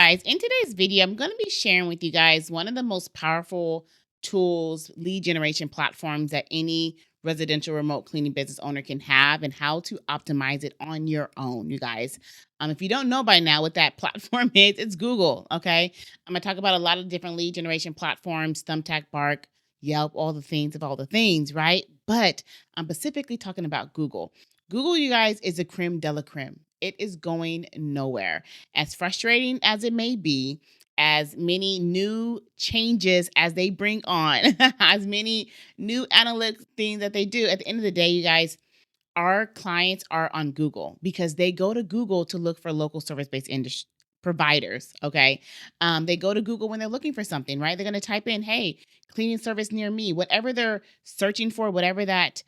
guys, in today's video, I'm going to be sharing with you guys one of the most powerful tools, lead generation platforms that any residential remote cleaning business owner can have, and how to optimize it on your own, you guys. If you don't know by now what that platform is, it's Google, okay? I'm going to talk about a lot of different lead generation platforms, Thumbtack, Bark, Yelp, all the things of all the things, right? But I'm specifically talking about Google. Google, you guys, is a creme de la creme. It is going nowhere. As frustrating as it may be, as many new changes as they bring on, as many new analytics things that they do, at the end of the day, you guys, our clients are on Google because they go to Google to look for local service-based industry providers. Okay. They go to Google when they're looking for something, right? They're going to type in, hey, cleaning service near me, whatever they're searching for, whatever that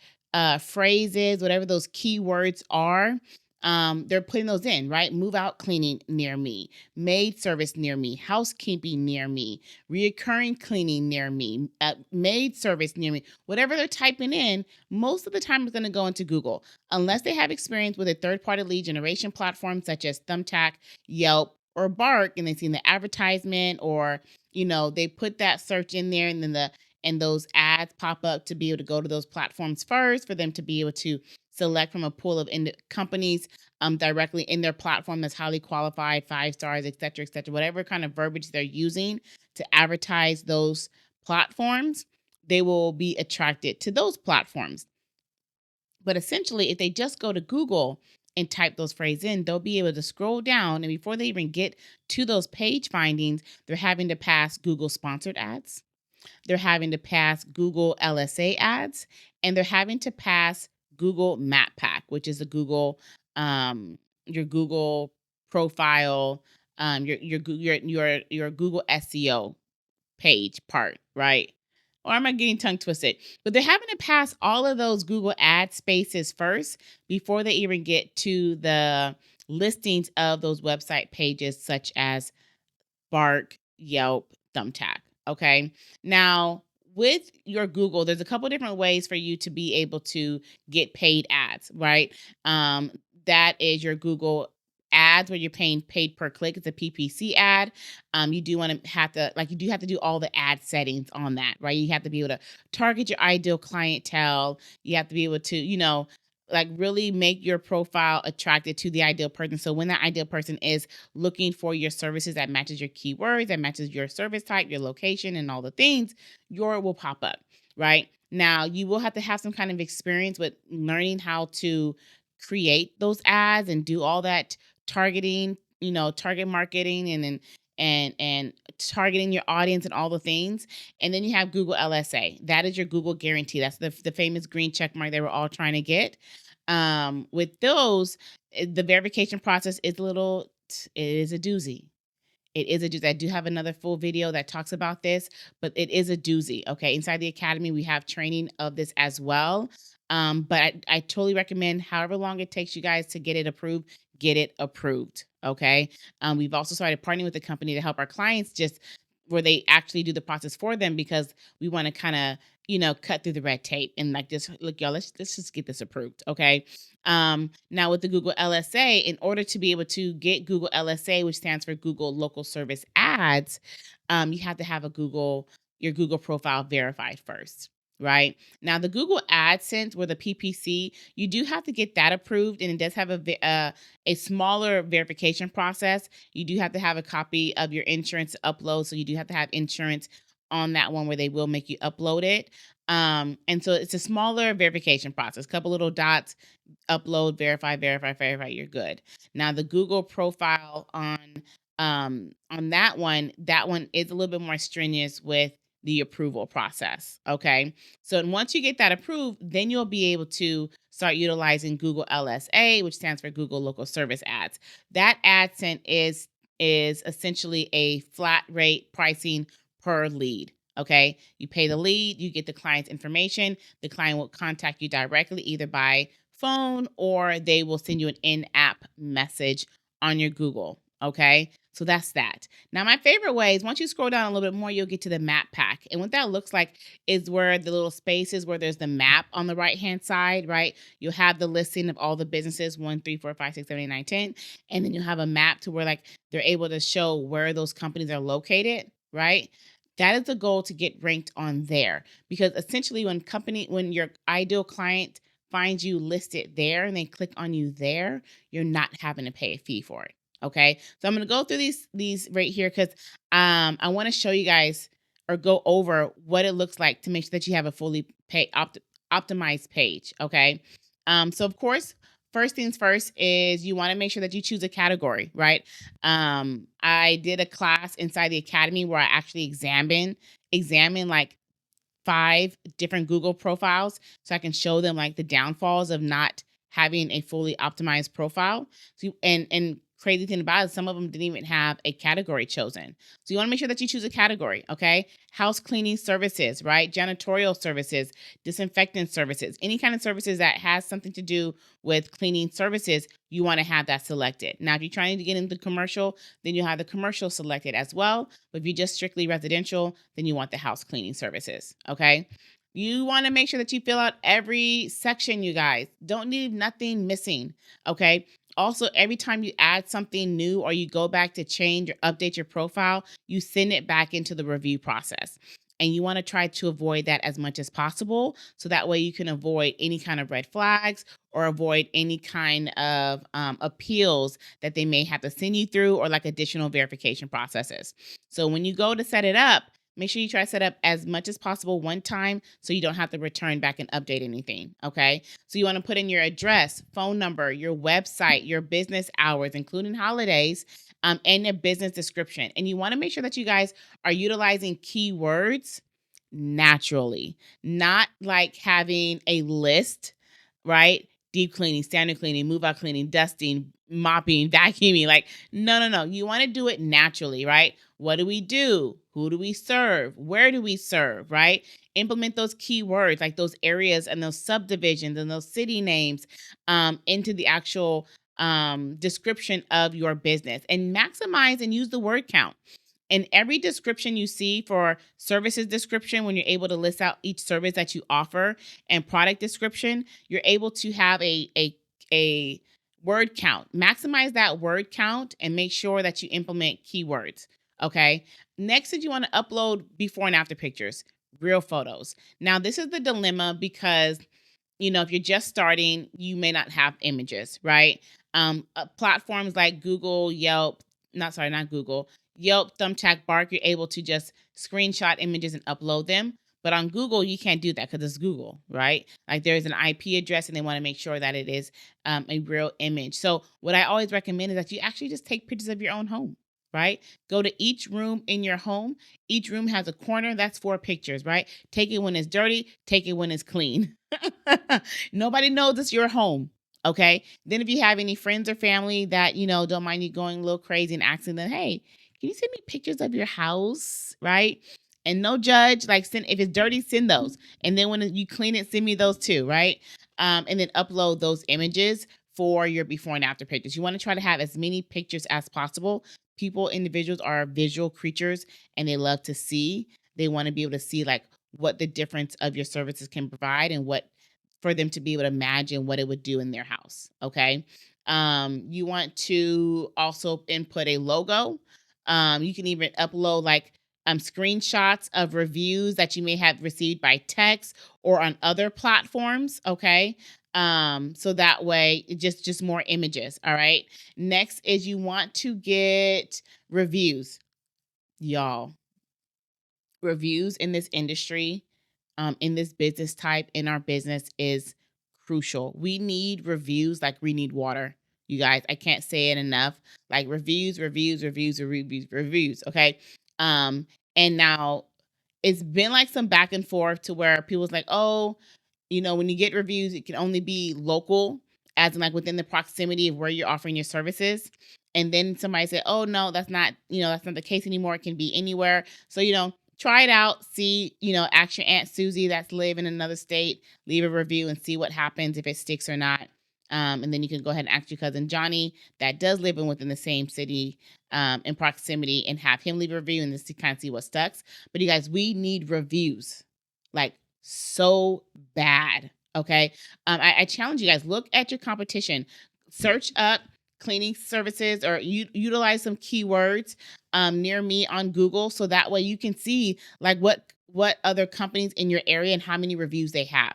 phrase is, whatever those keywords are. They're putting those in, right? Move out cleaning near me, maid service near me, housekeeping near me, reoccurring cleaning near me, maid service near me. Whatever they're typing in, most of the time it's going to go into Google, unless they have experience with a third-party lead generation platform such as Thumbtack, Yelp, or Bark, and they've seen the advertisement, or they put that search in there, and then those ads pop up to be able to go to those platforms first for them to be able to select from a pool of companies directly in their platform that's highly qualified, 5 stars, et cetera, whatever kind of verbiage they're using to advertise those platforms, they will be attracted to those platforms. But essentially, if they just go to Google and type those phrases in, they'll be able to scroll down, and before they even get to those page findings, they're having to pass Google sponsored ads. They're having to pass Google LSA ads, and they're having to pass Google Map Pack, which is a Google, your Google profile, your Google SEO page part, right? Or am I getting tongue twisted? But they're having to pass all of those Google ad spaces first before they even get to the listings of those website pages, such as Bark, Yelp, Thumbtack. Okay. Now, with your Google, there's a couple different ways for you to be able to get paid ads, right? That is your Google ads where you're paying paid per click. It's a PPC ad. You do want to have to, you do have to do all the ad settings on that, right? You have to be able to target your ideal clientele. You have to be able to, really make your profile attracted to the ideal person. So when that ideal person is looking for your services that matches your keywords, that matches your service type, your location, and all the things, your will pop up, right? Now, you will have to have some kind of experience with learning how to create those ads and do all that targeting, target marketing, and targeting your audience and all the things. And then you have Google LSA. That is your Google guarantee. That's the famous green check mark they were all trying to get. With those, the verification process is it is a doozy. It is a doozy. I do have another full video that talks about this, but it is a doozy. Okay. Inside the academy, we have training of this as well. But I totally recommend, however long it takes you guys to get it approved, get it approved. Okay. We've also started partnering with a company to help our clients where they actually do the process for them, because we want to kind of, cut through the red tape and just look, y'all, let's just get this approved. Okay. Now with the Google LSA, in order to be able to get Google LSA, which stands for Google Local Service Ads, you have to have your Google profile verified first. Right now, the Google AdSense, or the PPC, you do have to get that approved, and it does have a smaller verification process. You do have to have a copy of your insurance to upload, so you do have to have insurance on that one, where they will make you upload it. And so it's a smaller verification process. Couple little dots, upload, verify, you're good. Now the Google profile on that one is a little bit more strenuous with the approval process. Okay. So once you get that approved, then you'll be able to start utilizing Google LSA, which stands for Google Local Service Ads. That AdSense is essentially a flat rate pricing per lead. Okay. You pay the lead, you get the client's information. The client will contact you directly, either by phone, or they will send you an in-app message on your Google. Okay. So that's that. Now, my favorite way is once you scroll down a little bit more, you'll get to the map pack. And what that looks like is where the little spaces where there's the map on the right hand side, right? You'll have the listing of all the businesses 1, 3, 4, 5, 6, 7, 8, 9, 10. And then you'll have a map to where like they're able to show where those companies are located, right? That is the goal, to get ranked on there, because essentially when your ideal client finds you listed there and they click on you there, you're not having to pay a fee for it. Okay. So I'm going to go through these right here because I want to show you guys or go over what it looks like to make sure that you have a fully optimized page. Okay. So of course, first things first is you want to make sure that you choose a category, right? I did a class inside the academy where I actually examine like 5 different Google profiles so I can show them like the downfalls of not having a fully optimized profile. So and crazy thing about it, some of them didn't even have a category chosen. So you want to make sure that you choose a category, okay? House cleaning services, right? Janitorial services, disinfectant services, any kind of services that has something to do with cleaning services, you want to have that selected. Now, if you're trying to get into commercial, then you have the commercial selected as well. But if you're just strictly residential, then you want the house cleaning services, okay? You want to make sure that you fill out every section, you guys. Don't leave nothing missing, okay? Also, every time you add something new or you go back to change or update your profile, you send it back into the review process. And you want to try to avoid that as much as possible. So that way you can avoid any kind of red flags or avoid any kind of appeals that they may have to send you through, or like additional verification processes. So when you go to set it up, make sure you try to set up as much as possible one time so you don't have to return back and update anything, okay? So you want to put in your address, phone number, your website, your business hours, including holidays, and a business description. And you want to make sure that you guys are utilizing keywords naturally, not like having a list, right? Deep cleaning, standard cleaning, move out cleaning, dusting, mopping, vacuuming. Like, no. You want to do it naturally, right? What do we do? Who do we serve? Where do we serve, right? Implement those keywords, like those areas and those subdivisions and those city names into the actual description of your business, and maximize and use the word count. In every description you see for services description, when you're able to list out each service that you offer, and product description, you're able to have a word count. Maximize that word count and make sure that you implement keywords. Okay. Next is you want to upload before and after pictures, real photos. Now, this is the dilemma because, if you're just starting, you may not have images, right? Platforms like Google, Yelp, not Google, Yelp, Thumbtack, Bark, you're able to just screenshot images and upload them. But on Google, you can't do that because it's Google, right? Like there's an IP address and they want to make sure that it is a real image. So what I always recommend is that you actually just take pictures of your own home, right? Go to each room in your home. Each room has a corner. That's 4 pictures, right? Take it when it's dirty. Take it when it's clean. Nobody knows it's your home. Okay. Then if you have any friends or family that, don't mind you going a little crazy and asking them, hey, can you send me pictures of your house? Right. And no judge, like if it's dirty, send those. And then when you clean it, send me those too. Right. And then upload those images for your before and after pictures. You want to try to have as many pictures as possible. Individuals are visual creatures and they love to see. They want to be able to see like what the difference of your services can provide and what for them to be able to imagine what it would do in their house. Okay. You want to also input a logo. You can even upload like screenshots of reviews that you may have received by text or on other platforms. Okay. So that way just more images. All right. Next is you want to get reviews, y'all. Reviews in this industry, in this business type, in our business is crucial. We need reviews like we need water. You guys, I can't say it enough. Like reviews. Okay. And now it's been like some back and forth to where people's like, oh, when you get reviews, it can only be local, as in like within the proximity of where you're offering your services. And then somebody said, oh no, that's not the case anymore. It can be anywhere. So, try it out. See, ask your Aunt Susie that's live in another state, leave a review and see what happens, if it sticks or not. And then you can go ahead and ask your cousin Johnny that does live within the same city in proximity and have him leave a review and just to kind of see what stucks. But you guys, we need reviews like so bad. Okay. I challenge you guys, look at your competition, search up cleaning services or utilize some keywords near me on Google. So that way you can see like what other companies in your area and how many reviews they have.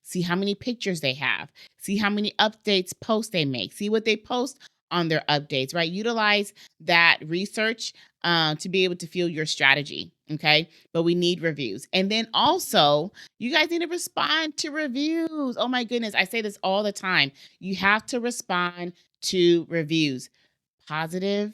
See how many pictures they have. See how many updates posts they make. See what they post on their updates, right? Utilize that research to be able to fuel your strategy. Okay. But we need reviews. And then also, you guys need to respond to reviews. Oh my goodness. I say this all the time. You have to respond to reviews, positive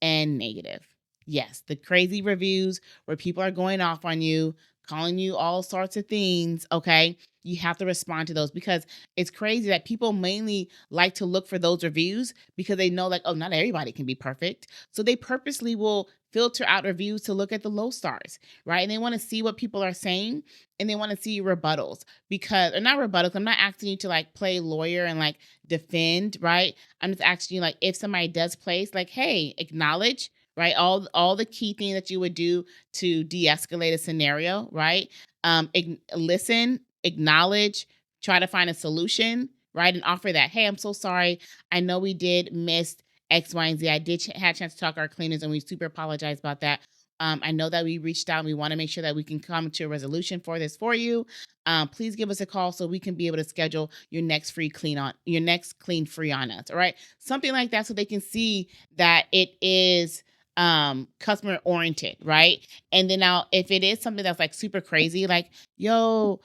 and negative. Yes, the crazy reviews where people are going off on you, calling you all sorts of things, okay? You have to respond to those because it's crazy that people mainly like to look for those reviews because they know, like, oh, not everybody can be perfect. So they purposely will filter out reviews to look at the low stars, right? And they want to see what people are saying and they want to see rebuttals because, or not rebuttals, I'm not asking you to like play lawyer and like defend, right? I'm just asking you, like, if somebody does place, like, hey, acknowledge, right? All the key things that you would do to de-escalate a scenario, right? Listen, acknowledge, try to find a solution, right? And offer that. Hey, I'm so sorry. I know we did miss X, Y, and Z. I did have a chance to talk to our cleaners, and we super apologize about that. I know that we reached out and we want to make sure that we can come to a resolution for this for you. Please give us a call so we can be able to schedule your next clean free on us. All right. Something like that so they can see that it is customer oriented, right? And then now if it is something that's like super crazy, like, yo,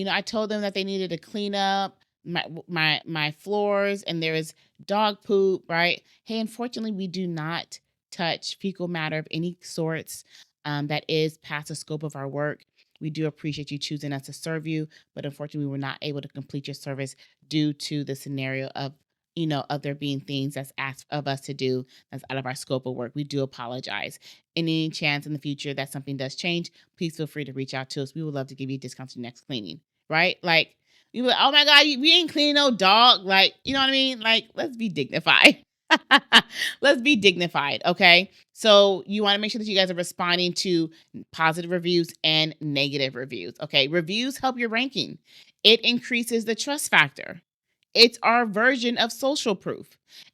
I told them that they needed to clean up my floors and there is dog poop, right? Hey, unfortunately, we do not touch fecal matter of any sorts that is past the scope of our work. We do appreciate you choosing us to serve you, but unfortunately, we were not able to complete your service due to the scenario of of there being things that's asked of us to do that's out of our scope of work. We do apologize. In any chance in the future that something does change, please feel free to reach out to us. We would love to give you a discount to your next cleaning, right? Like, you like, oh my God, we ain't cleaning no dog. Like, you know what I mean? Like, let's be dignified. Let's be dignified, okay? So you want to make sure that you guys are responding to positive reviews and negative reviews, okay? Reviews help your ranking. It increases the trust factor. It's our version of social proof.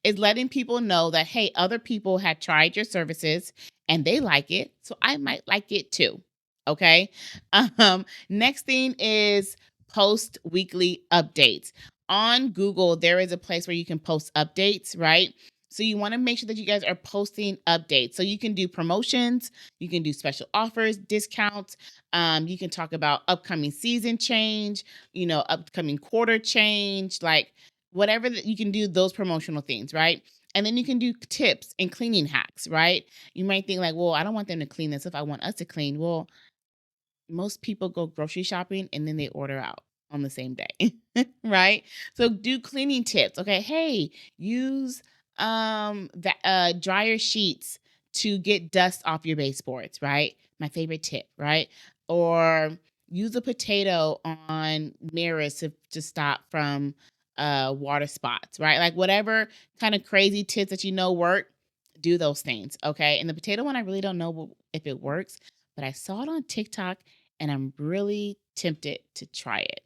It's letting people know that, hey, other people had tried your services and they like it, so I might like it too. Okay. Next thing is post weekly updates. On Google, there is a place where you can post updates, right? So you want to make sure that you guys are posting updates. So you can do promotions, you can do special offers, discounts. You can talk about upcoming season change, upcoming quarter change, like whatever that you can do those promotional things, right? And then you can do tips and cleaning hacks, right? You might think like, well, I don't want them to clean this if I want us to clean. Well, most people go grocery shopping and then they order out on the same day, right? So do cleaning tips. Okay, hey, use dryer sheets to get dust off your baseboards, right? My favorite tip, right? Or use a potato on mirrors to stop from water spots, right? Like whatever kind of crazy tips that work, do those things, okay? And the potato one, I really don't know if it works, but I saw it on TikTok and I'm really tempted to try it.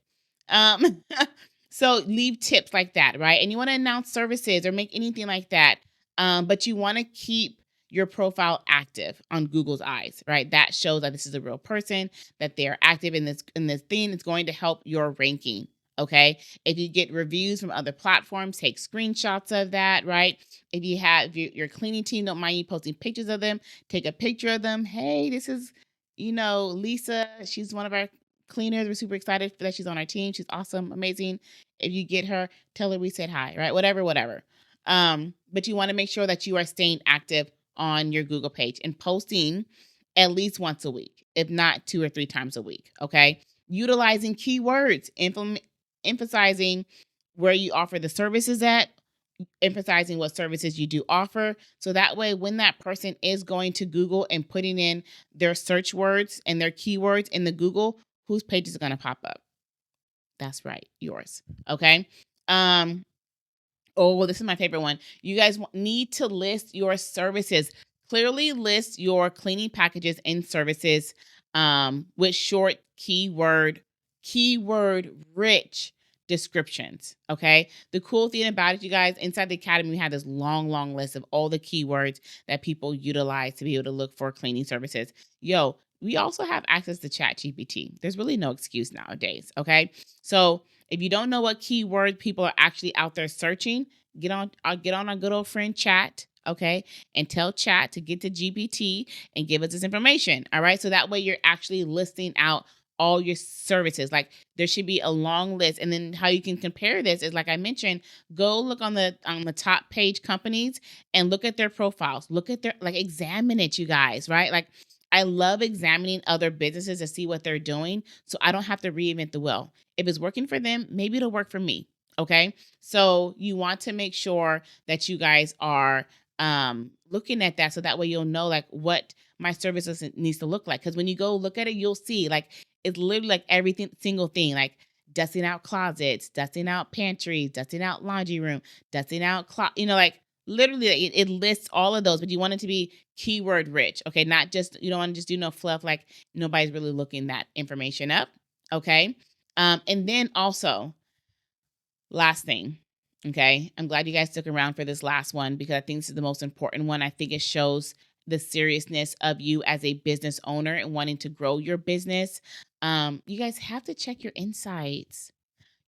So leave tips like that, right? And you want to announce services or make anything like that. But you want to keep your profile active on Google's eyes, right? That shows that this is a real person, that they're active in this thing. It's going to help your ranking. Okay. If you get reviews from other platforms, take screenshots of that, right? If you have your cleaning team, don't mind you posting pictures of them, take a picture of them. Hey, this is, Lisa. She's one of our cleaners. We're super excited that she's on our team. She's awesome, amazing. If you get her, tell her we said hi, right? Whatever. But you want to make sure that you are staying active on your Google page and posting at least once a week, if not 2 or 3 times a week. Okay. Utilizing keywords, emphasizing where you offer the services at, emphasizing what services you do offer. So that way, when that person is going to Google and putting in their search words and their keywords in the Google, whose page is going to pop up? That's right, yours. Okay. Oh, this is my favorite one. You guys need to list your services. Clearly list your cleaning packages and services with short keyword rich descriptions. Okay. The cool thing about it, you guys, inside the academy, we have this long list of all the keywords that people utilize to be able to look for cleaning services. Yo, we also have access to Chat GPT. There's really no excuse nowadays. Okay. So if you don't know what keyword people are actually out there searching, get on our good old friend Chat, okay, and tell Chat to get to GPT and give us this information. All right. So that way you're actually listing out all your services. Like there should be a long list. And then how you can compare this is, like I mentioned, go look on the top page companies and look at their profiles. Look at their, like, examine it, you guys, right? Like I love examining other businesses to see what they're doing so I don't have to reinvent the wheel. If it's working for them, maybe it'll work for me. Okay. So you want to make sure that you guys are looking at that so that way you'll know like what my services needs to look like. Because when you go look at it, you'll see like it's literally like everything, single thing, like dusting out closets, dusting out pantries, dusting out laundry room, dusting out like literally it lists all of those, but you want it to be keyword rich. Okay. Not just, you don't want to just do no fluff, like nobody's really looking that information up. Okay. And then also, last thing, okay, I'm glad you guys stuck around for this last one because I think this is the most important one. I think it shows the seriousness of you as a business owner and wanting to grow your business. You guys have to check your insights.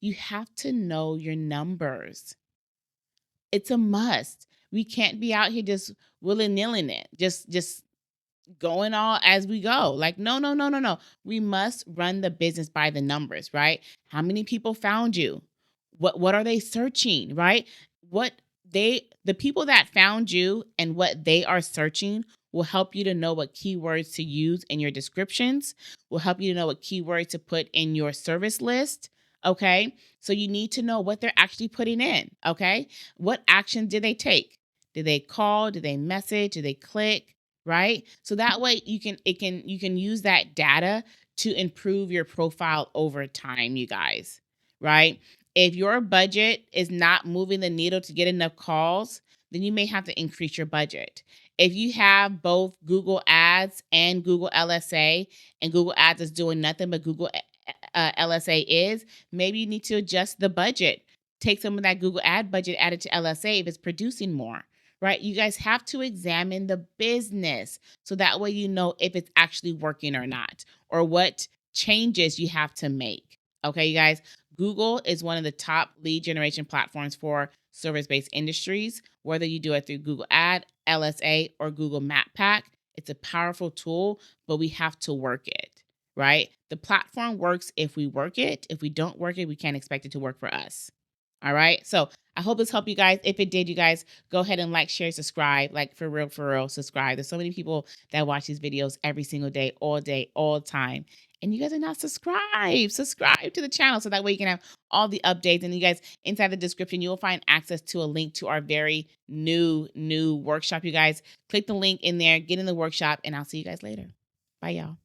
You have to know your numbers. It's a must. We can't be out here just willy-nilly it, just going all as we go. Like, no. We must run the business by the numbers, right? How many people found you? What are they searching, right? The people that found you and what they are searching will help you to know what keywords to use in your descriptions, will help you to know what keywords to put in your service list. Okay. So you need to know what they're actually putting in. Okay. What action did they take? Did they call? Did they message? Did they click? Right? So that way you can use that data to improve your profile over time, you guys, right? If your budget is not moving the needle to get enough calls, then you may have to increase your budget. If you have both Google Ads and Google LSA, and Google Ads is doing nothing but Google LSA is, maybe you need to adjust the budget. Take some of that Google ad budget, add it to LSA if it's producing more, right? You guys have to examine the business so that way you know if it's actually working or not, or what changes you have to make. Okay, you guys, Google is one of the top lead generation platforms for service-based industries, whether you do it through Google Ad, LSA, or Google Map Pack. It's a powerful tool, but we have to work it, right? The platform works if we work it. If we don't work it, we can't expect it to work for us. All right. So I hope this helped you guys. If it did, you guys go ahead and like, share, subscribe. Like for real, subscribe. There's so many people that watch these videos every single day, all the time. And you guys are not subscribed. Subscribe to the channel so that way you can have all the updates. And you guys, inside the description, you will find access to a link to our very new workshop. You guys click the link in there, get in the workshop, and I'll see you guys later. Bye, y'all.